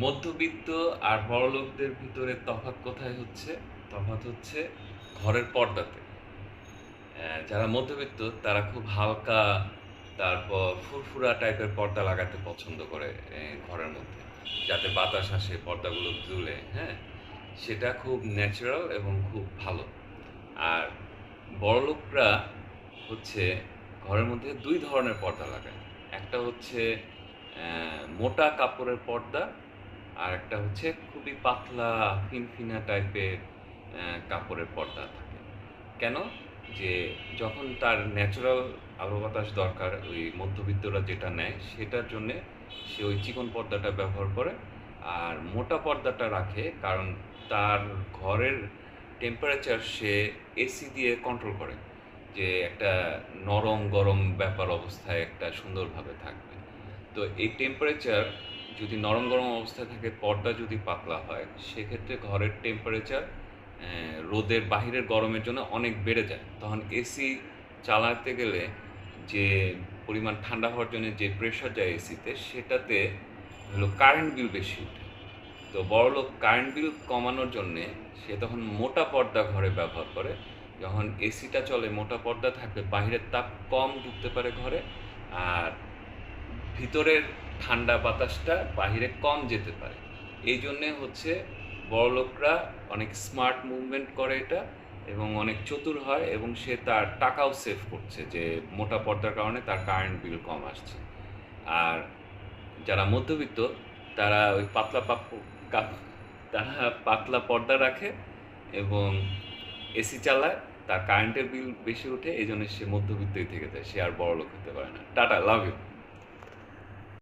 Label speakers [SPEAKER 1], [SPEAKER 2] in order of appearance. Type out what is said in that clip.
[SPEAKER 1] মধ্যবিত্ত আর বড়লোকদের ভিতরে তফাৎ কোথায় হচ্ছে? তফাৎ হচ্ছে ঘরের পর্দাতে। যারা মধ্যবিত্ত তারা খুব হালকা, তারপর ফুরফুরা টাইপের পর্দা লাগাতে পছন্দ করে ঘরের মধ্যে। যাতে বাতাস আসে, পর্দাগুলো দুলে, হ্যাঁ? সেটা খুব ন্যাচারাল এবং খুব ভালো। আর বড়লোকরা হচ্ছে ঘরের মধ্যে ২ ধরনের পর্দা লাগায়। একটা হচ্ছে মোটা কাপড়ের পর্দা, আরেকটা হচ্ছে খুবই পাতলা ফিনফিনা টাইপের কাপড়ের পর্দা থাকে। কেন? যে যখন তার ন্যাচারাল আলো বাতাস দরকার ওই মধ্যবিত্তরা যেটা নেয় সেটার জন্যে সে ওই চিকন পর্দাটা ব্যবহার করে। আর মোটা পর্দাটা রাখে কারণ তার ঘরের টেম্পারেচার সে এসি দিয়ে কন্ট্রোল করে। যে একটা নরম গরম ব্যাপার অবস্থায় একটা সুন্দরভাবে থাকবে। তো এই টেম্পারেচার যদি নরম গরম অবস্থায় থাকে, পর্দা যদি পাতলা হয়, সেক্ষেত্রে ঘরের টেম্পারেচার রোদের বাহিরের গরমের জন্য অনেক বেড়ে যায়। তখন এসি চালাতে গেলে যে পরিমাণ ঠান্ডা হওয়ার জন্য যে প্রেশার যায় এসিতে, সেটাতে হলো কারেন্ট বিল বেশি ওঠে। তো বড়লোক কারেন্ট বিল কমানোর জন্যে সে তখন মোটা পর্দা ঘরে ব্যবহার করে। যখন এসিটা চলে মোটা পর্দা থাকলে বাহিরের তাপ কম ঢুকতে পারে ঘরে, আর ভিতরের ঠান্ডা বাতাসটা বাহিরে কম যেতে পারে। এই জন্যে হচ্ছে বড়লোকরা অনেক স্মার্ট মুভমেন্ট করে এটা, এবং অনেক চতুর হয়, এবং সে তার টাকাও সেভ করছে যে মোটা পর্দার কারণে তার কারেন্ট বিল কম আসছে। আর যারা মধ্যবিত্ত তারা ওই তারা পাতলা পর্দা রাখে এবং এসি চালায়, তার কারেন্টের বিল বেশি ওঠে, এই জন্য সে মধ্যবিত্তই থেকে যায়, সে আর বড়লোক হতে পারে না। Tata, love you.